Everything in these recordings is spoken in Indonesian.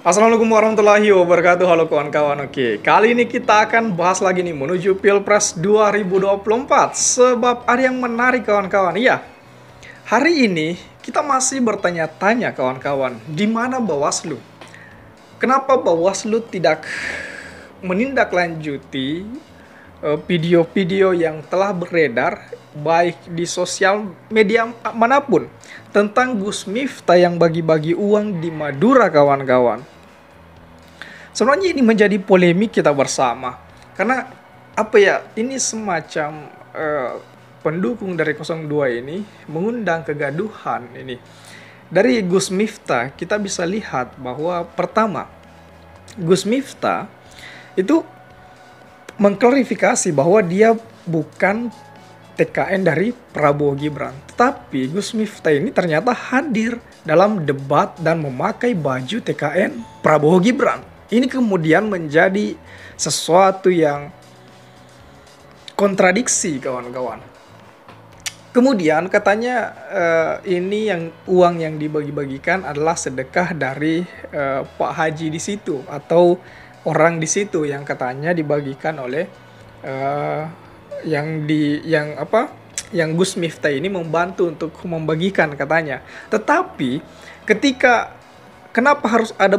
Assalamualaikum warahmatullahi wabarakatuh. Halo kawan-kawan. Oke, kali ini kita akan bahas lagi nih menuju Pilpres 2024. Sebab ada yang menarik kawan-kawan. Iya, hari ini kita masih bertanya-tanya kawan-kawan, di mana Bawaslu? Kenapa Bawaslu tidak menindaklanjuti video-video yang telah beredar baik di sosial media manapun tentang Gus Miftah yang bagi-bagi uang di Madura kawan-kawan? Sebenarnya ini menjadi polemik kita bersama. Karena apa ya, ini semacam pendukung dari 02 ini mengundang kegaduhan ini. Dari Gus Miftah kita bisa lihat bahwa pertama, Gus Miftah itu mengklarifikasi bahwa dia bukan TKN dari Prabowo Gibran. Tetapi Gus Miftah ini ternyata hadir dalam debat dan memakai baju TKN Prabowo Gibran. Ini kemudian menjadi sesuatu yang kontradiksi kawan-kawan. Kemudian katanya ini yang uang yang dibagi-bagikan adalah sedekah dari Pak Haji di situ atau orang di situ yang katanya dibagikan oleh yang Gus Miftah ini membantu untuk membagikan katanya. Tetapi kenapa harus ada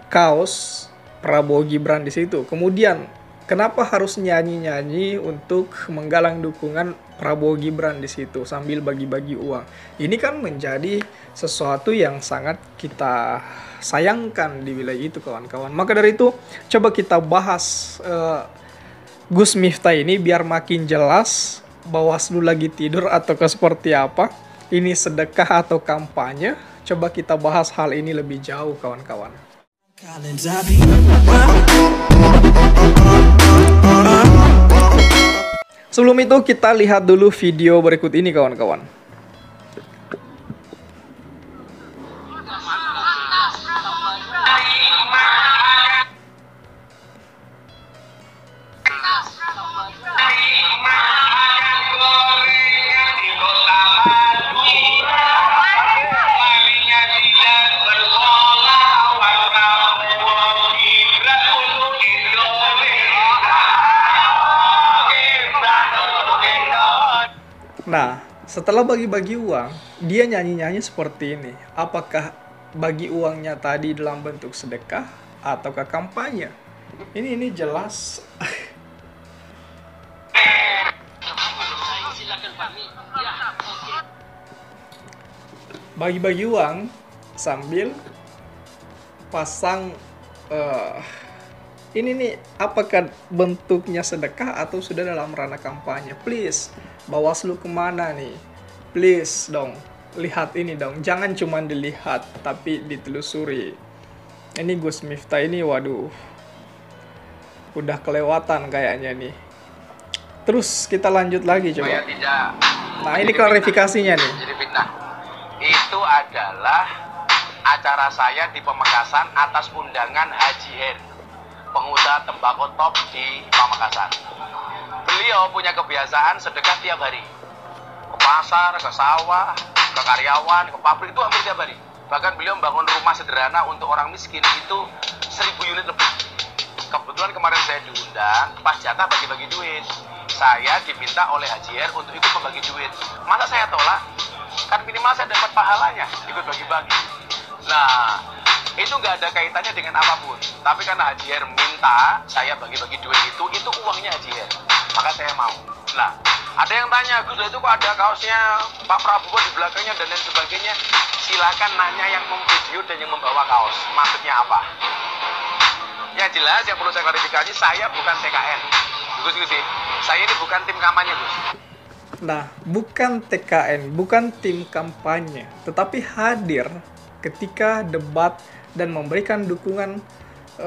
kaos Prabowo Gibran di situ? Kemudian kenapa harus nyanyi-nyanyi untuk menggalang dukungan Prabowo Gibran di situ sambil bagi-bagi uang? Ini kan menjadi sesuatu yang sangat kita sayangkan di wilayah itu kawan-kawan. Maka dari itu coba kita bahas Gus Miftah ini biar makin jelas Bawaslu lagi tidur atau seperti apa. Ini sedekah atau kampanye? Coba kita bahas hal ini lebih jauh kawan-kawan. Sebelum itu kita lihat dulu video berikut ini kawan-kawan. Nah, setelah bagi-bagi uang, dia nyanyi-nyanyi seperti ini. Apakah bagi uangnya tadi dalam bentuk sedekah ataukah kampanye? Ini jelas. Bagi-bagi uang sambil pasang ini nih, apakah bentuknya sedekah atau sudah dalam ranah kampanye? Please, Bawaslu kemana nih? Please dong, lihat ini dong. Jangan cuma dilihat, tapi ditelusuri. Ini Gus Miftah ini, waduh, udah kelewatan kayaknya nih. Terus kita lanjut lagi coba. Nah, ini klarifikasinya nih. Jadi fitnah. Itu adalah acara saya di Pamekasan atas undangan Haji Her, pengusaha tembakau top di Pamekasan. Beliau punya kebiasaan sedekah tiap hari. Ke pasar, ke sawah, ke karyawan, ke pabrik itu hampir tiap hari. Bahkan beliau membangun rumah sederhana untuk orang miskin itu 1000 unit lebih. Kebetulan kemarin saya diundang, pas jatah bagi-bagi duit. Saya diminta oleh Haji Her untuk ikut membagi duit. Masa saya tolak? Kan minimal saya dapat pahalanya, ikut bagi-bagi. Nah, itu nggak ada kaitannya dengan apapun. Tapi karena Haji Her minta saya bagi-bagi duit itu uangnya Haji Her. Maka saya mau. Nah, ada yang tanya, Gus, itu kok ada kaosnya Pak Prabowo di belakangnya dan lain sebagainya. Silakan nanya yang memvideo dan yang membawa kaos. Maksudnya apa? Ya jelas, yang perlu saya klarifikasi, saya bukan TKN. Gus, saya ini bukan tim kampanye, Gus. Nah, bukan TKN, bukan tim kampanye, tetapi hadir ketika debat dan memberikan dukungan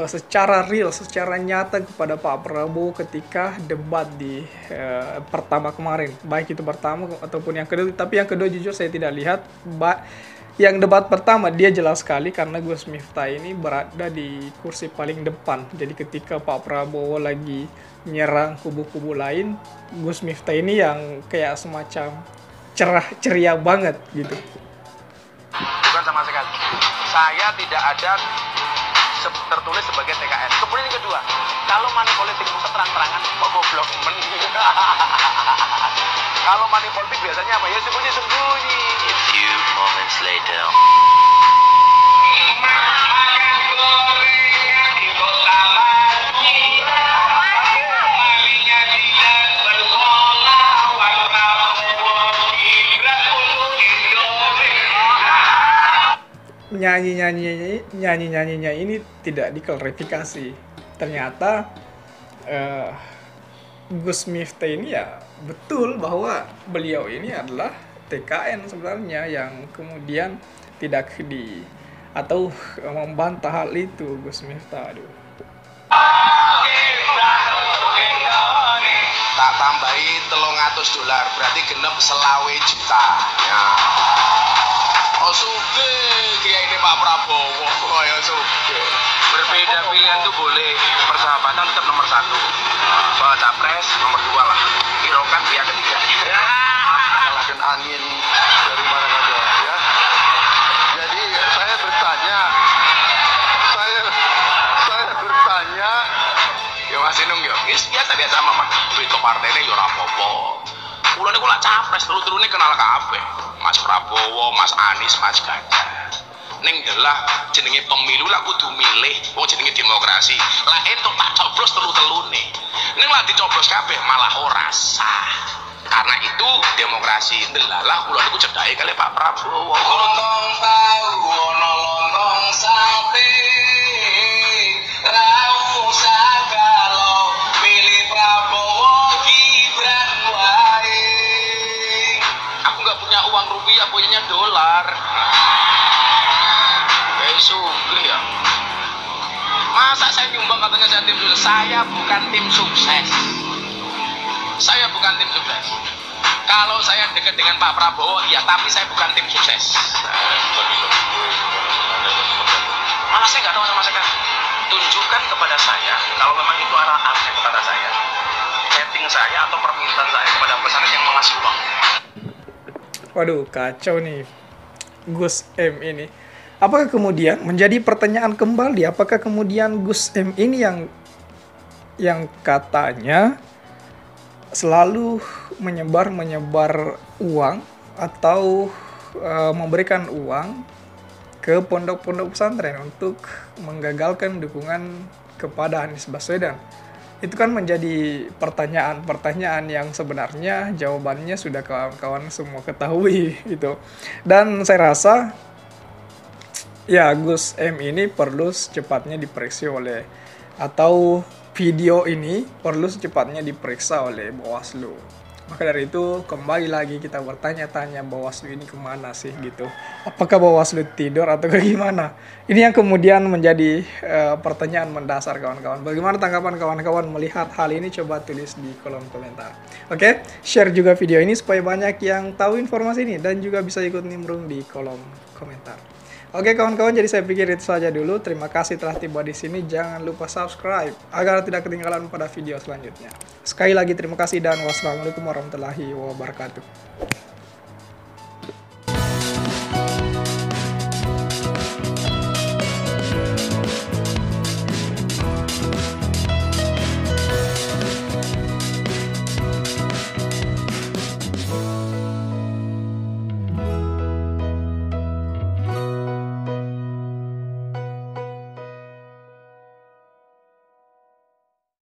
secara real, secara nyata kepada Pak Prabowo ketika debat di pertama kemarin. Baik itu pertama ataupun yang kedua, tapi yang kedua jujur saya tidak lihat. Yang debat pertama dia jelas sekali karena Gus Miftah ini berada di kursi paling depan. Jadi ketika Pak Prabowo lagi nyerang kubu-kubu lain, Gus Miftah ini yang kayak semacam cerah ceria banget gitu. Bukan sama sekali. Saya tidak ada tertulis sebagai TKN. Kemudian yang kedua, kalau money politikmu terang-terangan, kok goblok men? Kalau money politik biasanya apa? Ya sembunyi-sembunyi. A few moments later. Nyanyi-nyanyinya ini tidak diklarifikasi. Ternyata Gus Miftah ini ya betul bahwa beliau ini adalah TKN sebenarnya, yang kemudian tidak atau membantah hal itu Gus Miftah. Aduh. Tak tambahi $300, berarti genep 20 juta. Ya. Oh suge, kayak ini Pak Prabowo, oh ya suge. Berbeda pilihan tuh boleh, persahabatan tetap nomor 1. Soal capres nomor 2 lah. Kirokan pihak ketiga. Ya. Nyalakan angin dari mana saja, ya. Jadi saya bertanya, Ya Mas Inung ya, biasa mama duit ke partainya ya ora apa-apa. Kula niku lak capres telu-telune kenal kabeh. Mas Prabowo, Mas Anies, Mas Ganjar. Ning delah jenenge pemilu lah kudu milih, wong jenenge demokrasi. Lah entuk tak coblos telu-telune. Ning lak dicoblos kabeh malah ora sah. Karena itu demokrasi. Delalah kula niku cedhake kali Pak Prabowo. Lontong tahu ono lontong sate. Uang rupiah punyanya dolar. Sugih ya. Masa saya nyumbang katanya saya tim sukses? Saya bukan tim sukses. Saya bukan tim sukses. Kalau saya dekat dengan Pak Prabowo, ya tapi saya bukan tim sukses. Malah saya nggak tahu sama sekali. Tunjukkan kepada saya kalau memang itu arahannya kepada saya. Setting saya atau permintaan saya kepada pesanan yang mengasih uang. Waduh, kacau nih Gus M ini. Apakah kemudian menjadi pertanyaan kembali, apakah kemudian Gus M ini yang katanya selalu menyebar uang atau memberikan uang ke pondok-pondok pesantren untuk menggagalkan dukungan kepada Anies Baswedan? Itu kan menjadi pertanyaan yang sebenarnya jawabannya sudah kawan-kawan semua ketahui gitu. Dan saya rasa ya Gus M ini perlu secepatnya diperiksa atau video ini perlu secepatnya diperiksa oleh Bawaslu. Maka dari itu kembali lagi kita bertanya-tanya, Bawaslu ini kemana sih gitu. Apakah Bawaslu tidur atau gimana? Ini yang kemudian menjadi pertanyaan mendasar kawan-kawan. Bagaimana tanggapan kawan-kawan melihat hal ini? Coba tulis di kolom komentar. Oke, share juga video ini supaya banyak yang tahu informasi ini dan juga bisa ikut nimbrung di kolom komentar. Oke kawan-kawan, jadi saya pikir itu saja dulu. Terima kasih telah tiba di sini. Jangan lupa subscribe agar tidak ketinggalan pada video selanjutnya. Sekali lagi terima kasih dan wassalamualaikum warahmatullahi wabarakatuh.